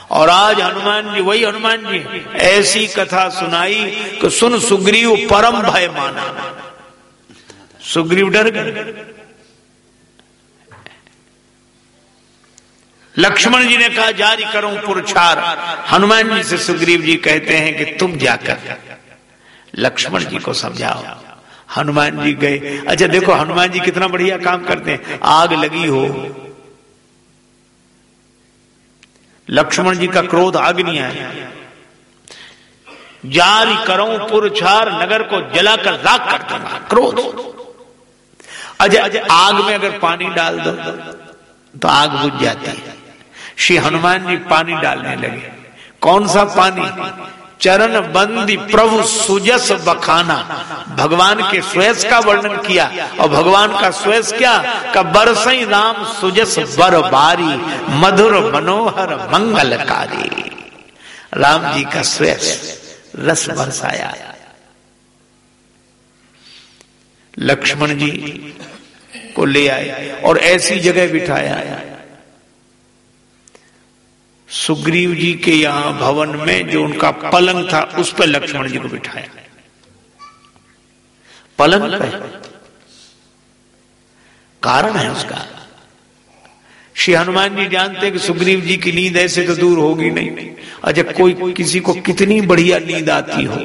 और आज हनुमान जी, वही हनुमान जी ऐसी कथा सुनाई कि सुन सुग्रीव परम भय माना। सुग्रीव डर गए। लक्ष्मण जी ने कहा जारी करूं पुरछार। हनुमान जी से सुग्रीव जी कहते हैं कि तुम जाकर लक्ष्मण जी को समझाओ। हनुमान जी गए। अच्छा देखो हनुमान जी कितना बढ़िया काम करते हैं। आग लगी हो, लक्ष्मण जी का क्रोध अग्नि है, जारी करूं पुरछार, नगर को जलाकर राख कर दूंगा, क्रोध। अच्छा आग में अगर पानी डाल दो तो आग बुझ जाती है। श्री हनुमान जी पानी डालने लगे। कौन सा पानी? चरण बंदी प्रभु सुजस बखाना। भगवान के स्वयं का वर्णन किया। और भगवान का स्वयं क्या? का बरसई राम सुजस बर बारी, मधुर मनोहर मंगलकारी। राम जी का स्वयं रस बरसाया। लक्ष्मण जी को ले आए और ऐसी जगह बिठाया। सुग्रीव जी के यहां भवन में जो उनका पलंग था उस पर लक्ष्मण जी को बिठाया। पलंग पे कारण है उसका। श्री हनुमान जी जानते हैं कि सुग्रीव जी की नींद ऐसे तो दूर होगी नहीं। अच्छा कोई किसी को कितनी बढ़िया नींद आती हो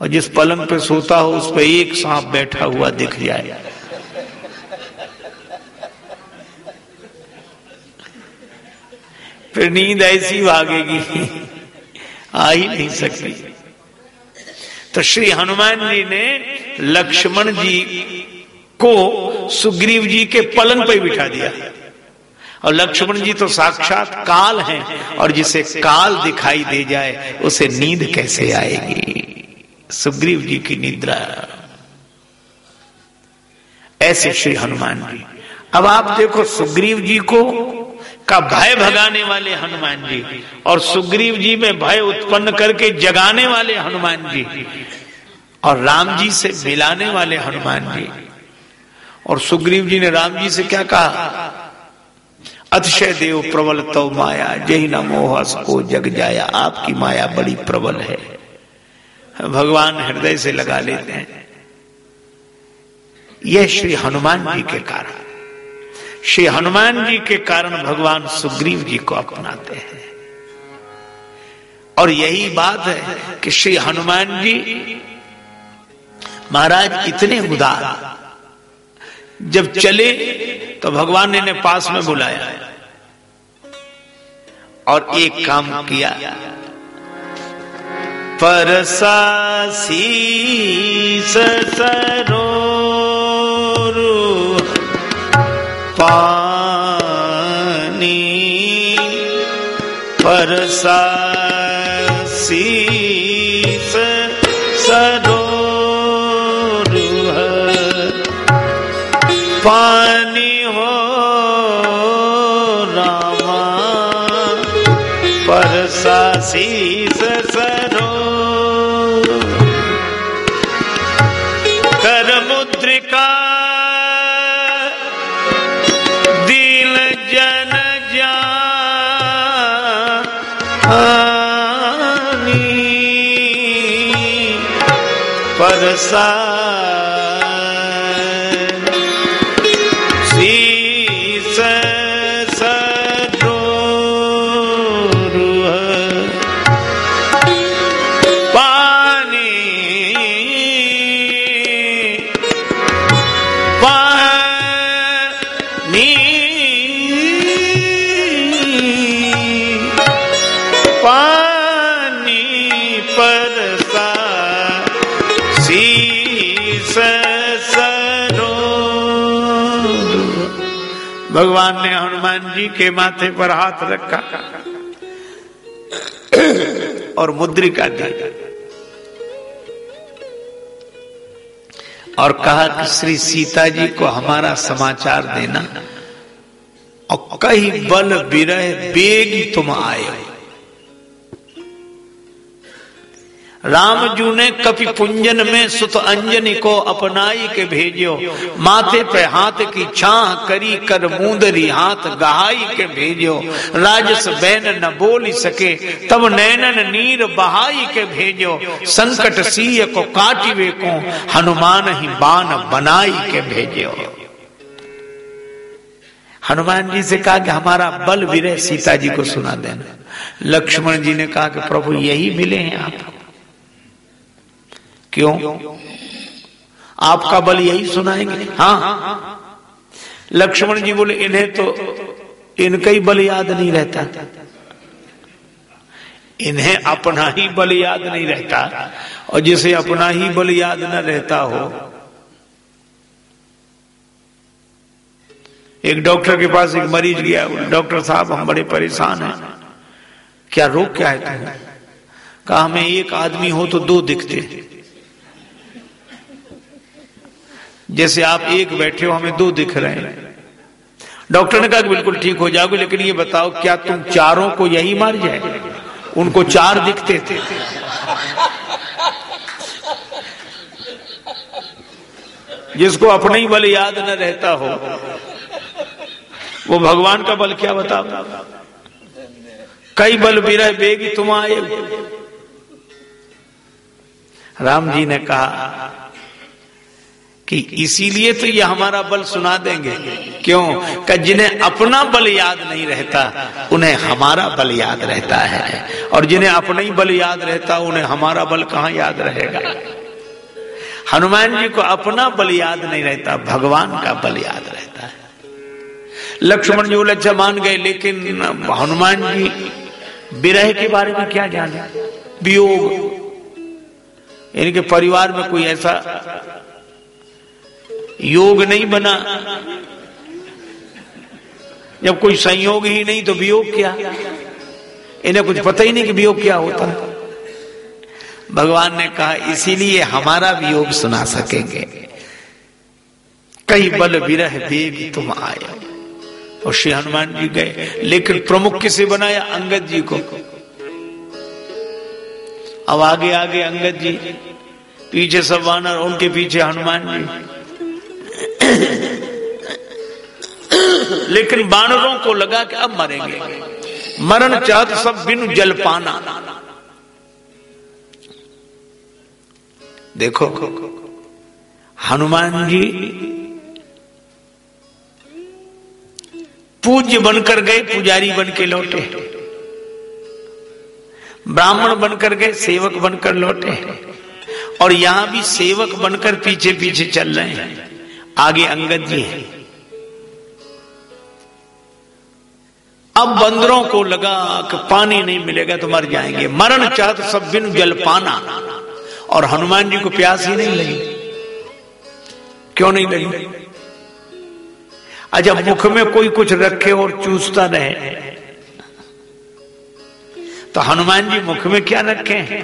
और जिस पलंग पे सोता हो उस पे एक सांप बैठा हुआ दिख जाए, फिर नींद ऐसी भागेगी, आ ही नहीं सकती। तो श्री हनुमान जी ने लक्ष्मण जी को सुग्रीव जी के पलंग पर बिठा दिया। और लक्ष्मण जी तो साक्षात काल हैं, और जिसे काल दिखाई दे जाए उसे नींद कैसे आएगी? सुग्रीव जी की निद्रा। ऐसे श्री हनुमान जी। अब आप देखो सुग्रीव जी को का भय भगाने वाले हनुमान जी और सुग्रीव जी में भय उत्पन्न करके जगाने वाले हनुमान जी और राम जी से मिलाने वाले हनुमान जी। और सुग्रीव जी ने राम जी से क्या कहा? अतिशय देव प्रबल तव माया, जय न मोह को जग जाया। आपकी माया बड़ी प्रबल है। भगवान हृदय से लगा लेते हैं। यह श्री हनुमान जी के कारण, श्री हनुमान जी के कारण भगवान सुग्रीव जी को अपनाते हैं। और यही बात है कि श्री हनुमान जी महाराज इतने उदार, जब चले तो भगवान ने पास में बुलाया और एक काम किया। परसासी सरोरु पानी, परसासी सरोरु पानी हो रामा, परसासी सरो कर मुद्रिका दीन जन जानी, परसा भगवान ने हनुमान जी के माथे पर हाथ रखा और मुद्रिका दी और कहा कि श्री सीता जी को हमारा समाचार देना और कहीं बल विरह बेगी तुम आए। राम जू ने कपि पुंजन में सुत अंजनी को अपनाई के भेजियो, माथे पे हाथ की छाह करी कर मूंदरी हाथ गहाई के भेजियो, राजस बैन न बोल सके तब नैनन नीर बहाई के भेजियो, संकट सीय को काटिवे को हनुमान ही बाण बनाई के भेजियो। हनुमान जी से कहा कि हमारा बल विरह सीता जी को सुना देना। लक्ष्मण जी ने कहा कि प्रभु यही मिले हैं आपको। क्यों? आपका बल यही सुनाएंगे? हाँ। लक्ष्मण जी बोले इन्हें तो इनका ही बल याद नहीं रहता, इन्हें अपना ही बल याद नहीं रहता, और जिसे अपना ही बल याद न रहता हो। एक डॉक्टर के पास एक मरीज गया, डॉक्टर साहब हम बड़े परेशान हैं, क्या रोग क्या है तुम्हें? कहा हमें एक आदमी हो तो दो दिखते, जैसे आप एक बैठे हो हमें दो दिख रहे हैं। डॉक्टर ने कहा कि बिल्कुल ठीक हो जाओगे, लेकिन ये बताओ क्या तुम चारों को यही मार जाए? उनको चार दिखते थे। जिसको अपना ही बल याद न रहता हो वो भगवान का बल क्या बताओ? कई बल विरह बेगी तुम आए। राम जी ने कहा कि इसीलिए तो ये हमारा बल सुना देंगे। क्यों? कि जिन्हें अपना बल याद नहीं रहता उन्हें हमारा बल याद रहता है, और जिन्हें अपना ही बल याद रहता उन्हें हमारा बल कहां याद रहेगा। हनुमान जी को अपना बल याद नहीं रहता, भगवान का बल याद रहता है। लक्ष्मण जी बोले अच्छा मान गए, लेकिन हनुमान जी विरह के बारे में क्या जाने? वियोग, इनके परिवार में कोई ऐसा योग नहीं बना। जब कोई संयोग ही नहीं तो वियोग क्या? इन्हें कुछ पता ही नहीं कि वियोग क्या होता है। भगवान ने कहा इसीलिए हमारा वियोग सुना सकेंगे। कई बल विरह बेग तुम आए। और श्री हनुमान जी गए, लेकिन प्रमुख किसे बनाया? अंगद जी को। अब आगे आगे अंगद जी, पीछे सब वानर, उनके पीछे हनुमान जी। लेकिन बानरों को लगा कि अब मरेंगे, मरण चाहत सब बिनु जल पाना। देखो हनुमान जी पूज्य बनकर गए, पुजारी बन के लौटे, ब्राह्मण बनकर गए, सेवक बनकर लौटे, और यहां भी सेवक बनकर पीछे पीछे चल रहे हैं। आगे अंगद जी हैं। अब बंदरों को लगा कि पानी नहीं मिलेगा तो मर जाएंगे, मरण चाहत सब बिन जल पाना। और हनुमान जी को प्यास ही नहीं लगी। क्यों नहीं लगी? अच्छा, मुख में कोई कुछ रखे और चूसता रहे तो हनुमान जी मुख में क्या रखे हैं?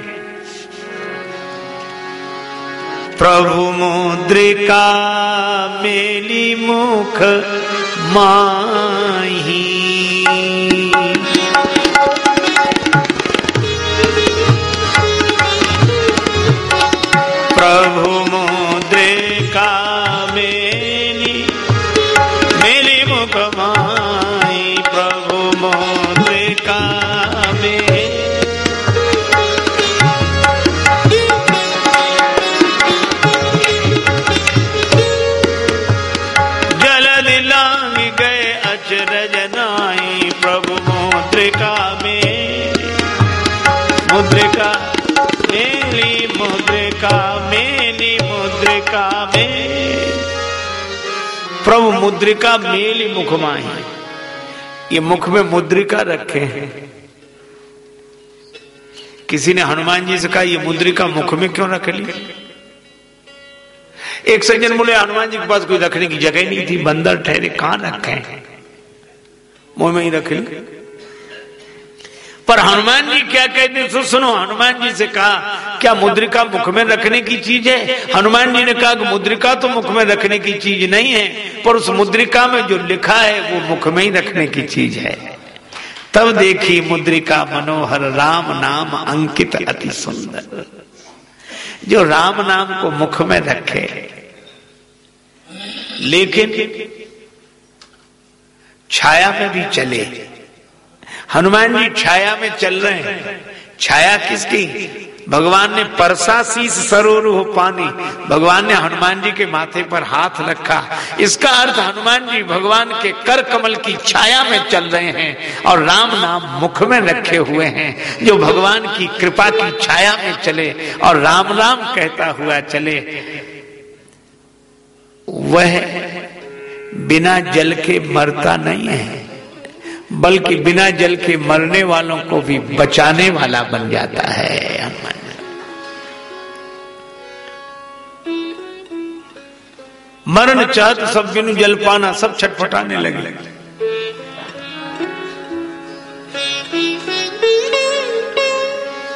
प्रभु मुद्रिका मेली मुख माही, प्रभु मुद्रिका मेली मुख माही, प्रभु मुद्रिका मेली। मुद्रिका मेली, मुद्रिका मेली, मुद्रिका मेली, प्रभु मुद्रिका मेली मुख माही। ये मुख में मुद्रिका रखे हैं। किसी ने हनुमान जी से कहा ये मुद्रिका मुख में क्यों रख ली? एक सज्जन बोले हनुमान जी के पास कोई रखने की जगह नहीं थी, बंदर ठहरे, कहां रखे? मुंह में ही रख ली। पर हनुमान जी क्या कहते तो सुनो। हनुमान जी से कहा क्या मुद्रिका मुख में रखने की चीज है? हनुमान जी ने कहा कि मुद्रिका तो मुख में रखने की चीज नहीं है, पर उस मुद्रिका में जो लिखा है वो मुख में ही रखने की चीज है। तब देखी मुद्रिका मनोहर, राम नाम अंकित अति सुंदर। जो राम नाम को मुख में रखे, लेकिन छाया में भी चले। हनुमान जी छाया में चल रहे हैं। छाया किसकी? भगवान ने परसा शीस सरोरु हो पानी, भगवान ने हनुमान जी के माथे पर हाथ रखा। इसका अर्थ हनुमान जी भगवान के कर कमल की छाया में चल रहे हैं और राम नाम मुख में रखे हुए हैं। जो भगवान की कृपा की छाया में चले और राम राम कहता हुआ चले, वह बिना जल के मरता नहीं है, बल्कि बिना जल के मरने वालों को भी बचाने वाला बन जाता है। हनुमान मरण चाहत सब बिनु जल पाना, सब छटपटाने लगे।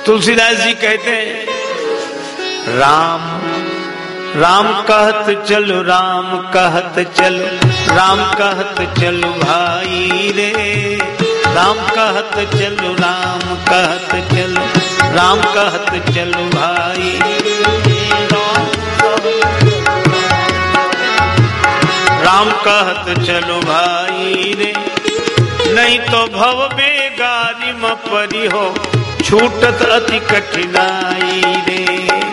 तुलसीदास जी कहते हैं राम राम कहत चलो, राम कहत चलो, राम कहत चलो भाई रे, राम कहत चलो, राम कहत चलो, राम कहत चलो भाई रे, राम कहत चलो भाई रे, नहीं तो भव बेगारी म परी हो, छूटत अति कठिनाई रे।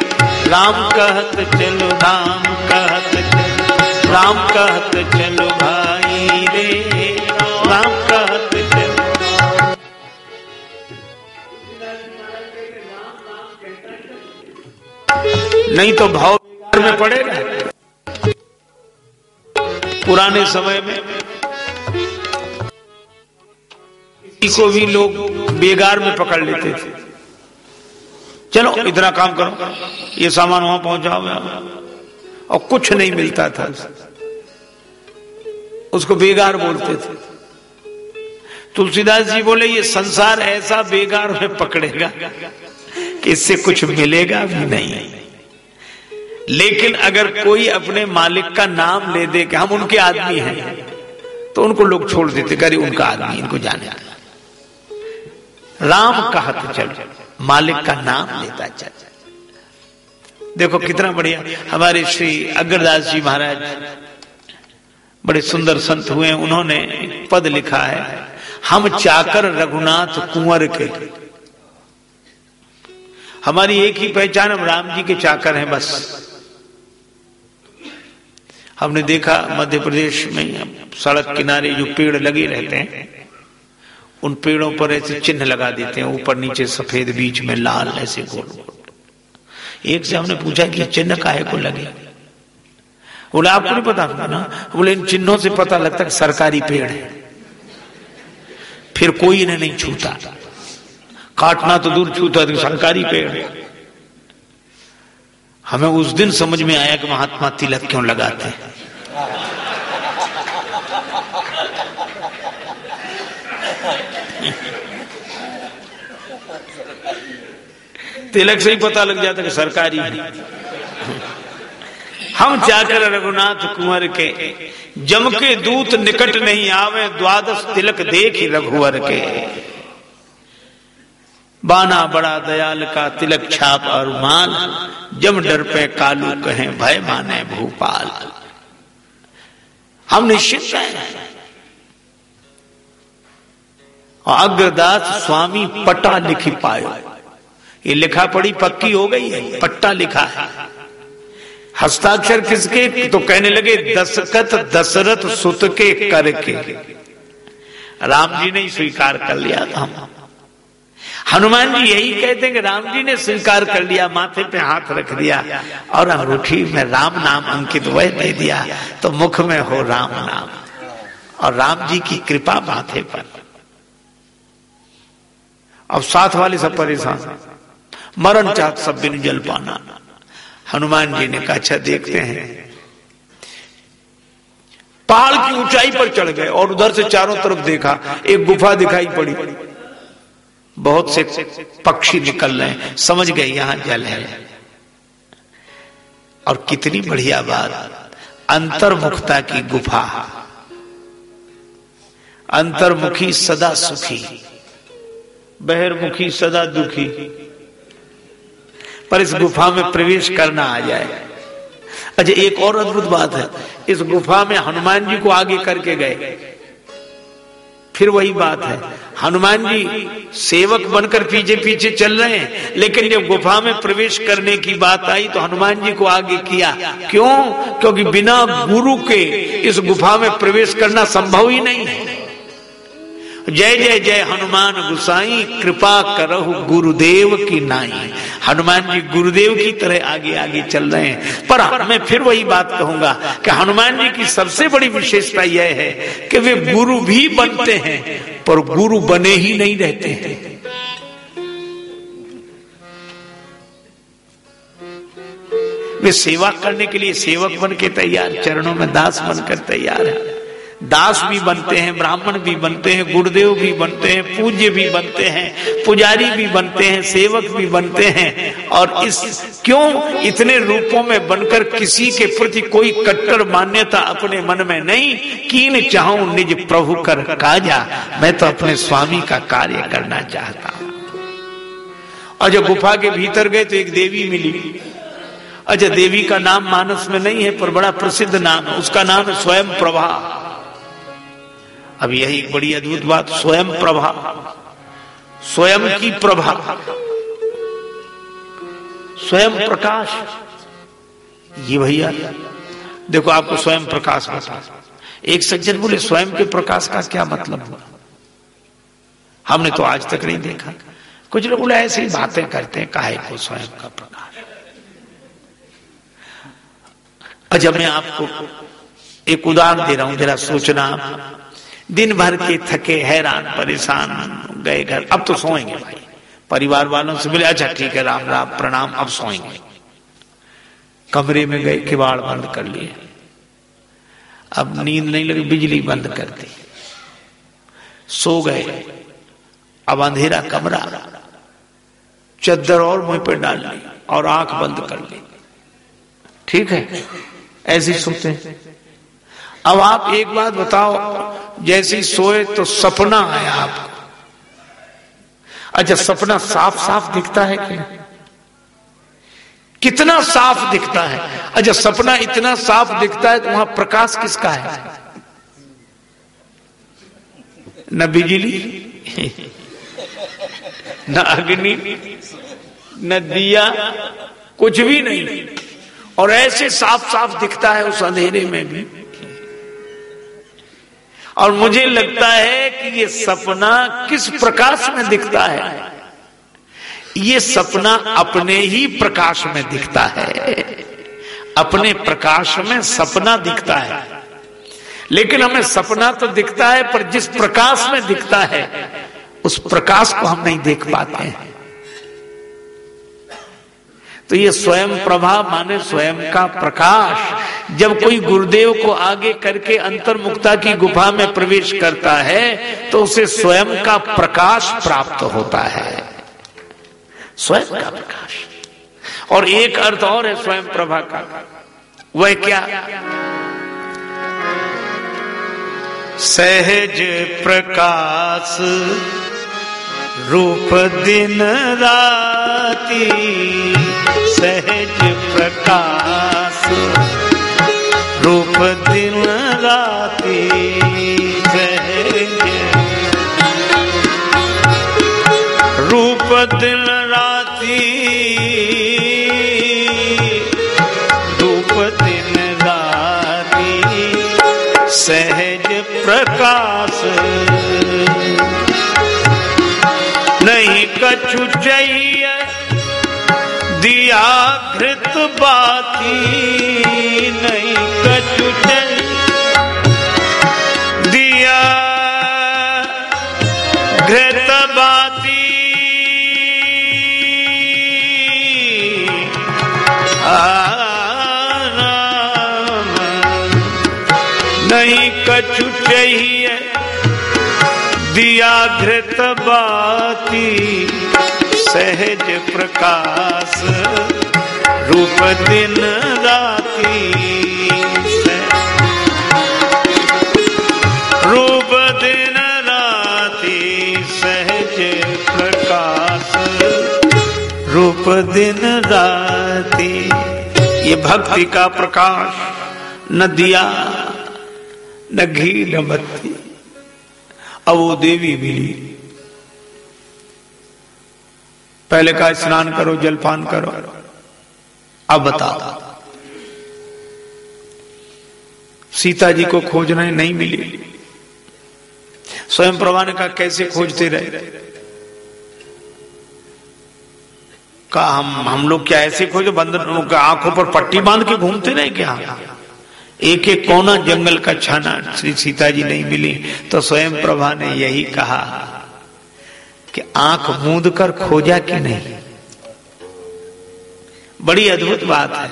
राम कहत चलो, राम कहत चलो, राम कहत चलो भाई रे, राम कहत चलो। नहीं तो भाव में पड़ेगा। पुराने समय में किसी को भी लोग बेगार में पकड़ लेते थे। चलो इतना काम करो, ये सामान वहां पहुंचाओ, और कुछ नहीं मिलता था, उसको बेगार बोलते थे। तुलसीदास जी बोले ये संसार ऐसा बेगार में पकड़ेगा कि इससे कुछ मिलेगा भी नहीं। लेकिन अगर कोई अपने मालिक का नाम ले दे कि हम उनके आदमी हैं, तो उनको लोग छोड़ देते, करे उनका आदमी, इनको जाने। राम कहत चल, मालिक का नाम लेता चल। देखो कितना बढ़िया। हमारे श्री अग्रदास जी महाराज बड़े सुंदर संत हुए, उन्होंने पद लिखा है, हम चाकर रघुनाथ कुंवर के। हमारी एक ही पहचान, हम राम जी के चाकर हैं बस। हमने देखा मध्य प्रदेश में सड़क किनारे जो पेड़ लगे रहते हैं, उन पेड़ों पर ऐसे चिन्ह लगा देते हैं, ऊपर नीचे सफेद, बीच में लाल, ऐसे गोल गोल। एक से हमने पूछा कि चिन्ह काहे को लगे? बोले आपको नहीं पता ना? बोले इन चिन्हों से पता लगता है सरकारी पेड़ है, फिर कोई इन्हें नहीं छूता, काटना तो दूर, छूता तो सरकारी पेड़ है। हमें उस दिन समझ में आया कि महात्मा तिलक क्यों लगाते हैं। तिलक से ही पता लग जाता कि सरकारी है। हम चाकर रघुनाथ कुंवर के, जम के दूत निकट नहीं आवे, द्वादश तिलक देख रघुवर के। बाना बड़ा दयाल का, तिलक छाप और माल, जम डर पे कालू कहें, भय माने भूपाल। हम निश्चित हैं। और अग्रदास स्वामी पट्टा लिखी पायो, ये लिखा पढ़ी पक्की हो गई है, पट्टा लिखा है। हस्ताक्षर किसके? तो कहने लगे दशरथ दशरथ सुत के करके। राम जी ने स्वीकार कर लिया था। हनुमान जी यही कहते हैं कि राम जी ने स्वीकार कर लिया, माथे पे हाथ रख दिया और अंगूठी में राम नाम अंकित वह दे दिया, तो मुख में हो राम नाम और राम जी की कृपा माथे पर। अब साथ वाले सब परेशान, मरण चाहत सब बिन जल पाना। हनुमान जी ने कहा अच्छा देखते हैं। पहाड़ की ऊंचाई पर चढ़ गए और उधर से चारों तरफ देखा, एक गुफा दिखाई पड़ी, बहुत से पक्षी निकल रहे हैं। समझ गए यहां जल है। और कितनी बढ़िया बात, अंतर्मुखता की गुफा। अंतर्मुखी सदा सुखी, बहिर्मुखी सदा दुखी। पर इस गुफा में प्रवेश करना आ जाए। अच्छा, एक और अद्भुत बात है, इस गुफा में हनुमान जी को आगे करके गए। फिर वही बात है, हनुमान जी सेवक बनकर पीछे पीछे चल रहे हैं, लेकिन जब गुफा में प्रवेश करने की बात आई तो हनुमान जी को आगे किया। क्यों? क्योंकि बिना गुरु के इस गुफा में प्रवेश करना संभव ही नहीं है। जय जय जय हनुमान गुसाई, कृपा करहु गुरुदेव की नाई। हनुमान जी गुरुदेव की तरह आगे आगे चल रहे हैं। पर मैं फिर वही बात कहूंगा कि हनुमान जी की सबसे बड़ी विशेषता यह है कि वे गुरु भी बनते हैं पर गुरु बने ही नहीं रहते हैं। वे सेवा करने के लिए सेवक बन के तैयार, चरणों में दास बनकर तैयार है। दास भी बनते हैं, ब्राह्मण भी बनते हैं, गुरुदेव भी बनते हैं, पूज्य भी बनते हैं, पुजारी भी बनते हैं, सेवक भी बनते हैं। और इस क्यों इतने रूपों में बनकर किसी के प्रति कोई कट्टर मान्यता अपने मन में नहीं। कीन चाहूं निज प्रभु कर काजा, मैं तो अपने स्वामी का कार्य करना चाहता हूं। और जब गुफा के भीतर गए तो एक देवी मिली। अच्छा, देवी का नाम मानस में नहीं है पर बड़ा प्रसिद्ध नाम है, उसका नाम है स्वयं प्रभा। अब यही बड़ी अद्भुत बात, स्वयं प्रभा, स्वयं की प्रभा, स्वयं प्रकाश। ये भैया देखो, आपको स्वयं प्रकाश बता। एक सज्जन बोले स्वयं के प्रकाश का क्या मतलब हुआ? हमने तो आज तक नहीं देखा। कुछ लोग बोले ऐसी बातें करते हैं, काहे को स्वयं का प्रकाश। अच्छा, मैं आपको एक उदाहरण दे रहा हूं, जरा सोचना। दिन भर के थके हैरान परेशान गए घर, अब तो सोएंगे भाई। परिवार वालों से बोले अच्छा ठीक है, राम राम प्रणाम, अब सोएंगे। कमरे में गए, किवाड़ बंद कर लिए। अब नींद नहीं लगी, बिजली बंद कर दी, सो गए। अब अंधेरा कमरा, चद्दर और मुंह पे डाल ली और आंख बंद कर ली। ठीक है, ऐसे ही सोते हैं। अब आप एक बात बताओ, जैसे ही सोए तो सपना आया आपको। अच्छा, सपना साफ साफ दिखता है क्या? कितना साफ दिखता है। अच्छा, सपना इतना साफ दिखता है तो वहां प्रकाश किसका है? न बिजली, न अग्नि, न दिया, कुछ भी नहीं। और ऐसे साफ साफ दिखता है उस अंधेरे में भी। और मुझे लगता है कि ये सपना किस प्रकाश में दिखता है? ये सपना अपने ही प्रकाश में दिखता है। अपने प्रकाश में सपना दिखता है, लेकिन हमें सपना तो दिखता है पर जिस प्रकाश में दिखता है उस प्रकाश को हम नहीं देख पाते हैं। तो ये स्वयं प्रभा माने स्वयं का प्रकाश। जब कोई गुरुदेव को आगे करके अंतर्मुक्ता की गुफा में प्रवेश करता है तो उसे स्वयं का प्रकाश प्राप्त होता है, स्वयं का प्रकाश। और एक अर्थ और है स्वयं प्रभा का, वह क्या? सहज प्रकाश रूप दिन राती, सहज प्रकाश रूप दिन राती, सहज रूप दिन राती, रूप दिन राती, सहज प्रकाश। नहीं कछु चाहिए दिया घृत बाती, नहीं कछु चाहिए दिया घृत बाती, नहीं कछु चाहिए दिया घृत बाती, सहज प्रकाश रूप दिन राती, रूप दिन राती, सहज प्रकाश रूप दिन राती। ये भक्ति का प्रकाश, न दिया न घी न बत्ती। अब वो देवी मिली, पहले का स्नान करो, जलपान करो। अब बताओ, सीता जी को खोजना नहीं मिली। स्वयं प्रभा ने कहा कैसे खोजते रहे? कहा हम लोग क्या ऐसे खोजे? बंदरों के आंखों पर पट्टी बांध के घूमते रहे क्या? एक एक कोना जंगल का छाना, श्री सीता जी नहीं मिली। तो स्वयं प्रभा ने यही कहा कि आंख मूंद कर खोजा कि नहीं। बड़ी अद्भुत बात है।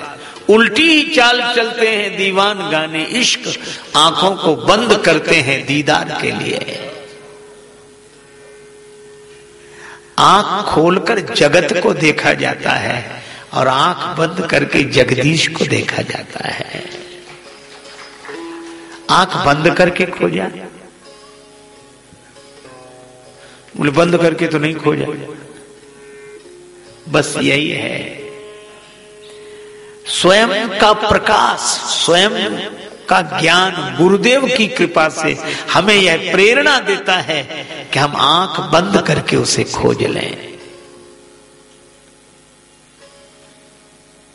उल्टी ही चाल चलते हैं दीवान गाने इश्क, आंखों को बंद करते हैं दीदार के लिए। आंख खोलकर जगत को देखा जाता है और आंख बंद करके जगदीश को देखा जाता है। आंख बंद करके खोजा, बोले बंद करके तो नहीं खोजा। बस यही है, स्वयं का प्रकाश, स्वयं का ज्ञान गुरुदेव की कृपा से हमें यह प्रेरणा देता है कि हम आंख बंद करके उसे खोज लें।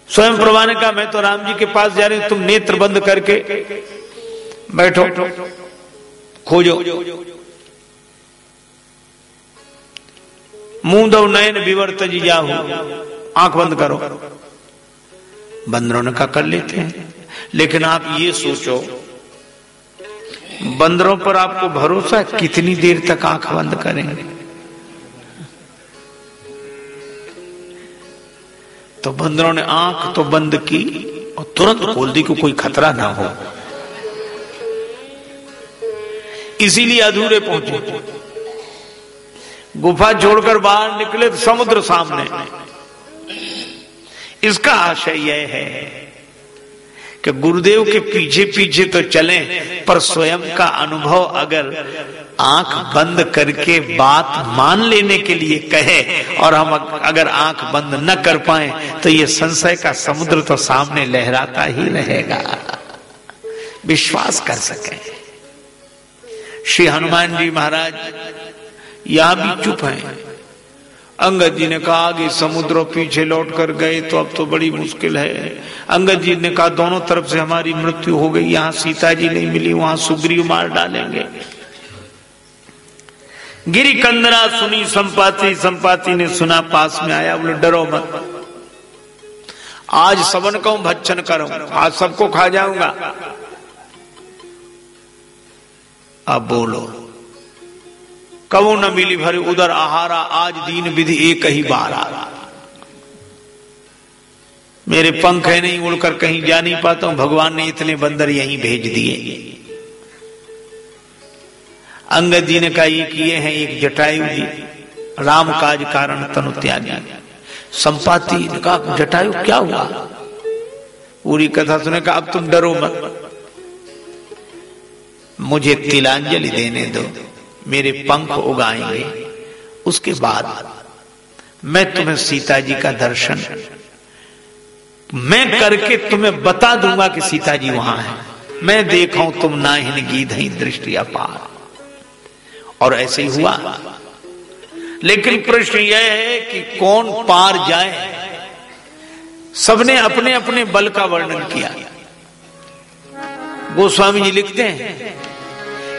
स्वयं प्रभा ने कहा मैं तो राम जी के पास जा रही हूं, तुम नेत्र बंद करके बैठो, खोजो। मुंह दो नयन विवर्त जी जाओ, आंख बंद करो। बंदरों ने कहा कर लेते हैं, लेकिन आप ये सोचो बंदरों पर आपको भरोसा है कितनी देर तक आंख बंद करेंगे? तो बंदरों ने आंख तो बंद की और तुरंत खोल दी कि कोई खतरा ना हो। इसीलिए अधूरे पहुंचे। गुफा छोड़कर बाहर निकले तो समुद्र सामने। इसका आशय यह है कि गुरुदेव के पीछे पीछे तो चलें, पर स्वयं का अनुभव अगर आंख बंद करके बात मान लेने के लिए कहे और हम अगर आंख बंद न कर पाए तो ये संशय का समुद्र तो सामने लहराता ही रहेगा। विश्वास कर सके। श्री हनुमान जी महाराज यहां भी चुप हैं। अंगद जी ने कहा आगे समुद्र पीछे लौट कर गए तो अब तो बड़ी मुश्किल है। अंगद जी ने कहा दोनों तरफ से हमारी मृत्यु हो गई, यहां सीता जी नहीं मिली, वहां सुग्रीव मार डालेंगे। गिरी कंदरा सुनी संपाति, संपाति ने सुना पास में आया, बोले डरो मत, आज सबन को भक्षण करो, आज सबको खा जाऊंगा। अब बोलो कबू न मिली भरी उदर आहारा, आज दीन विधि एक ही बार आ। मेरे पंख है नहीं, उड़कर कहीं जा नहीं पाता हूं, भगवान ने इतने बंदर यहीं भेज दिए। अंगद जी ने कहा ये किए हैं एक जटायु जी, राम काज कारण तनु त्यागी। संपाति ने कहा जटायु क्या हुआ? पूरी कथा सुने। कहा अब तुम डरो मत, मुझे तिलांजलि देने दो, मेरे पंख उगाएंगे, उसके बाद मैं तुम्हें सीता जी का दर्शन मैं करके तुम्हें बता दूंगा कि सीता जी वहां है। मैं देखा हूं तुम नाहिन गीधई दृष्टि अपार। और ऐसे ही हुआ। लेकिन प्रश्न यह है कि कौन पार जाए? सबने अपने अपने बल का वर्णन किया। गोस्वामी जी लिखते हैं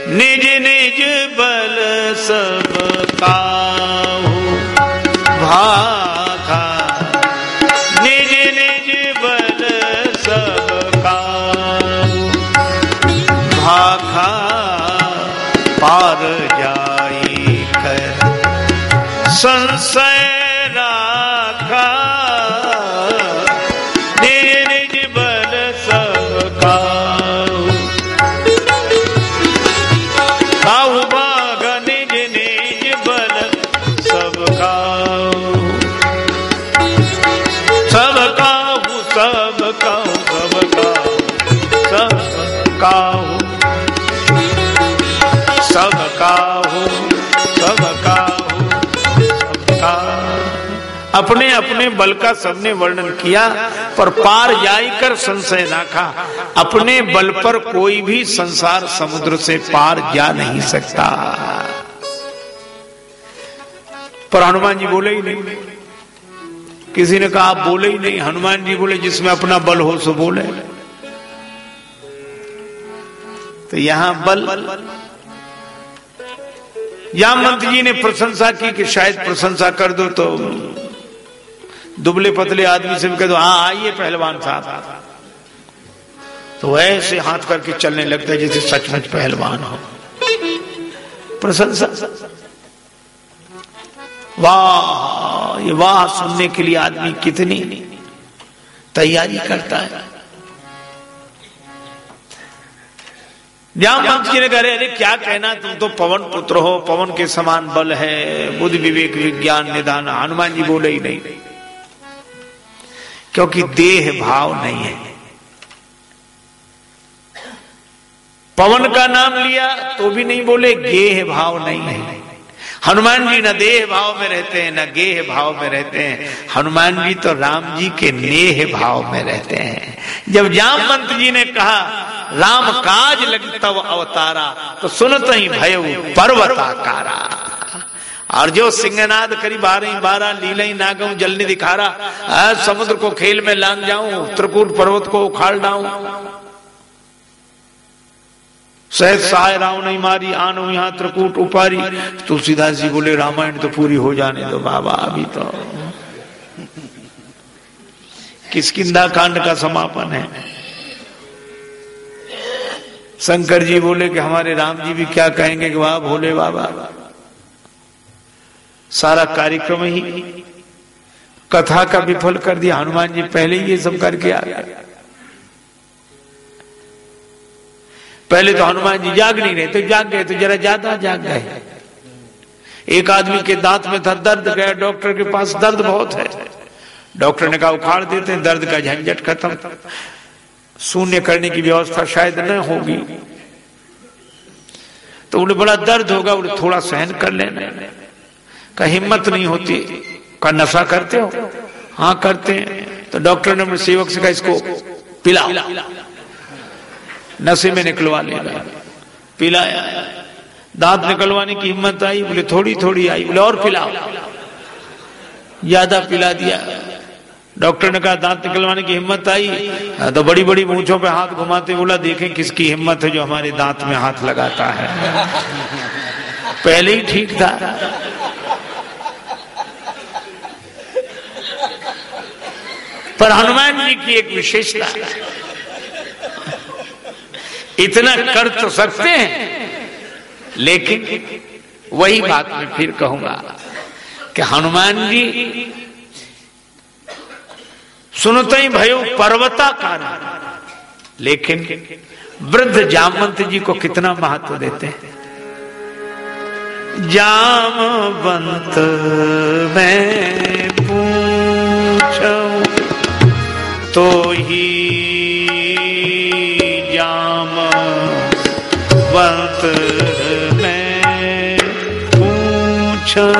निज निज बल सब काहू भाखा, निज निज बल सब काहू भाखा, पार जाई कर संशय राखा, निज निज बल सब काहू काहू भाग, निज निज बल सब काहू, सब काहू सब काहू सब काहू सब काहू सब काहू सब काहू सब काहू। अपने अपने बल का सबने वर्णन किया, पर पार जाकर संशय ना खा। अपने बल पर कोई भी संसार समुद्र से पार जा नहीं सकता। पर हनुमान जी बोले ही नहीं। किसी ने कहा आप बोले ही नहीं। हनुमान जी बोले जिसमें अपना बल हो सो बोले। तो यहां बल, जामवंत जी ने प्रशंसा की कि शायद प्रशंसा कर दो तो दुबले पतले आदमी से भी कह दो हाँ आइए पहलवान साहब, तो ऐसे हाथ करके चलने लगता है जैसे सचमुच पहलवान हो। प्रशंसा, वाह ये वाह सुनने के लिए आदमी कितनी तैयारी करता है। जामवंत जी ने कहा अरे क्या कहना, तुम तो पवन पुत्र हो, पवन के समान बल है, बुद्धि विवेक विज्ञान निदान। हनुमान जी बोले ही नहीं, क्योंकि देह भाव नहीं है। पवन का नाम लिया तो भी नहीं बोले, गेह भाव नहीं है। हनुमान जी न देह भाव में रहते हैं न गेह भाव में रहते हैं। हनुमान जी तो राम जी के नेह भाव में रहते हैं। जब जामवंत जी ने कहा राम काज लगी तब अवतारा, तो सुनत ही भयउ पर्वताकारा। और जो सिंहनाद करी 12 लीलई नागऊ जलने दिखा रहा, समुद्र को खेल में लांग जाऊं, त्रिकूट पर्वत को उखाड़ डाऊं, सहज सहाय राव नहीं मारी, आनो यहां त्रिकूट उपारी। तुलसीदास जी बोले रामायण तो पूरी हो जाने दो बाबा, अभी तो किष्किंधा कांड का समापन है। शंकर जी बोले कि हमारे राम जी भी क्या कहेंगे कि वाह भोले बाबा। सारा कार्यक्रम ही कथा का विफल कर दिया। हनुमान जी पहले ही ये सब करके आ गए। पहले तो हनुमान जी जाग नहीं रहे, तो जाग गए तो जरा ज्यादा जाग गए। एक आदमी के दांत में था दर्द, गया डॉक्टर के पास, दर्द बहुत है। डॉक्टर ने कहा उखाड़ देते हैं, दर्द का झंझट खत्म, शून्य करने की व्यवस्था शायद न होगी। तो उन्हें बड़ा दर्द होगा, उन्हें थोड़ा सहन कर लेना। का हिम्मत नहीं होती। का नशा करते हो? हाँ करते हैं। तो डॉक्टर ने अपने सेवक से कहा इसको पिलाओ, नशे में निकलवा लेगा। पिलाया, दांत निकलवाने की हिम्मत आई, बोले थोड़ी थोड़ी आई, बोले और पिलाओ, ज्यादा पिला दिया। डॉक्टर ने कहा दांत निकलवाने की हिम्मत आई, तो बड़ी बड़ी मूंछों पे हाथ घुमाते बोला देखें किसकी हिम्मत है जो हमारे दांत में हाथ लगाता है। पहले ही ठीक था। पर हनुमान जी की एक विशेषता, इतना कर तो सकते हैं, लेकिन वही बात मैं फिर कहूंगा कि हनुमान जी सुनते ही भयो पर्वताकार, लेकिन वृद्ध जामवंत जी को कितना महत्व देते हैं। जामवंत मैं पूछूं तो ही जामवंत मैं पूछूं,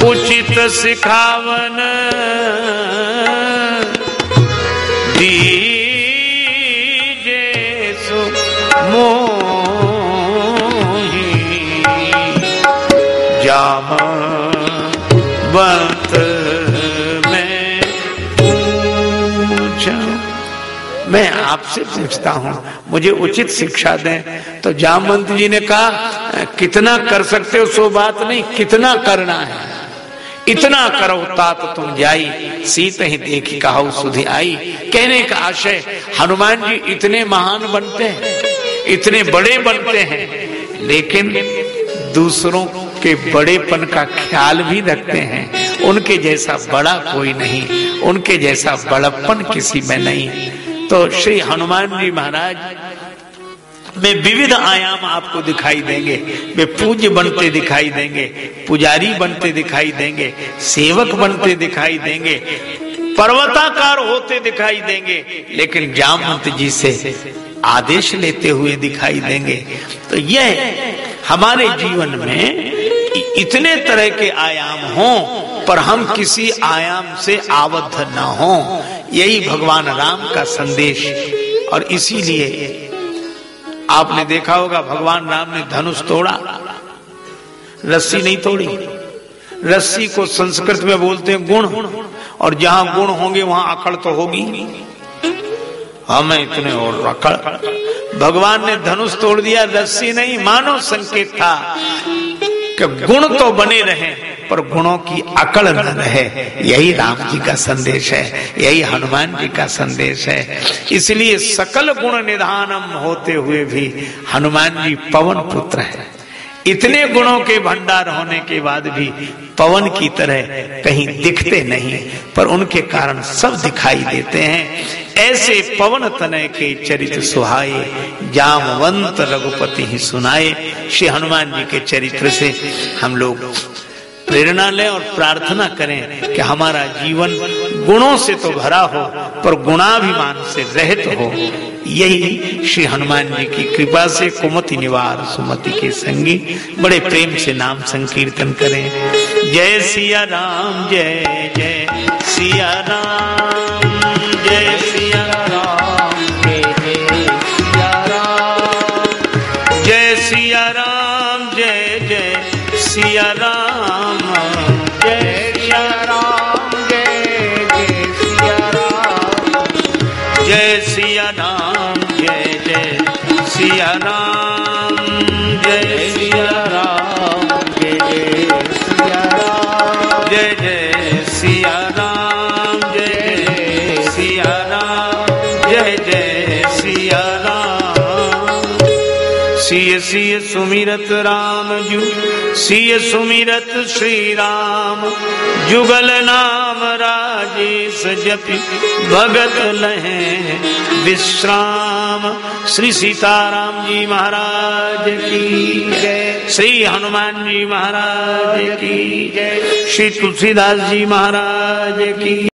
उचित सिखावन दीजे सो मोहि, जामवंत मैं पूछूं। मैं आपसे पूछता हूं, मुझे उचित शिक्षा दें। तो जामवंत जी ने कहा कितना कर सकते हो सो बात नहीं, कितना करना है। इतना करो तात तुम जाई, सीत ही देखी कहो सुधि आई। कहने का आशय, हनुमान जी इतने महान बनते हैं, इतने बड़े बनते हैं, लेकिन दूसरों के बड़ेपन का ख्याल भी रखते हैं। उनके जैसा बड़ा कोई नहीं, उनके जैसा बड़प्पन किसी में नहीं। तो श्री हनुमान जी महाराज में विविध आयाम आपको दिखाई देंगे। वे पूज्य बनते दिखाई देंगे, पुजारी बनते दिखाई देंगे, सेवक बनते दिखाई देंगे, पर्वताकार होते दिखाई देंगे, लेकिन जामवंत जी से आदेश लेते हुए दिखाई देंगे। तो यह हमारे जीवन में इतने तरह के आयाम हों पर हम किसी आयाम से आबद्ध न हो। यही भगवान राम का संदेश। और इसीलिए आपने देखा होगा भगवान राम ने धनुष तोड़ा, रस्सी नहीं तोड़ी। रस्सी को संस्कृत में बोलते हैं गुण, और जहां गुण होंगे वहां अकड़ तो होगी। हमें इतने और अकड़, भगवान ने धनुष तोड़ दिया, रस्सी नहीं। मानो संकेत था कि गुण तो बने रहे पर गुणों की अकड़ न रहे। यही राम जी का संदेश है, यही हनुमान जी का संदेश है। इसलिए सकल गुण निधानम होते हुए भी हनुमान जी पवन पुत्र है। इतने गुणों के भंडार होने के बाद भी पवन की तरह कहीं दिखते नहीं, पर उनके कारण सब दिखाई देते हैं। ऐसे पवन तनय के चरित्र सुहाए, जामवंत रघुपति ही सुनाए। श्री हनुमान जी के चरित्र से हम लोग प्रेरणा लें और प्रार्थना करें कि हमारा जीवन गुणों से तो भरा हो पर गुणाभिमान से रहित हो। यही श्री हनुमान जी की कृपा से कुमति निवार सुमति के संगी बड़े प्रेम से नाम संकीर्तन करें। जय सिया राम, जय जय सिया राम, जय सिया राम, जय सिया राम, जय जय सिया राम, जय सिया राम, जय जय सिया राम, जय सिया राम, जय जय सिया राम, जय सिया राम, जय जय सिया राम, जय जय सिया राम, जय जय सिया राम, जय जय सिया राम। सिय सिय सुमिरत राम जू, सिय सुमिरत श्री राम, जुगल नाम राजेश जपि भगत लहें विश्राम। श्री सीताराम जी महाराज की जय, श्री हनुमान जी महाराज की जय, श्री तुलसीदास जी महाराज की।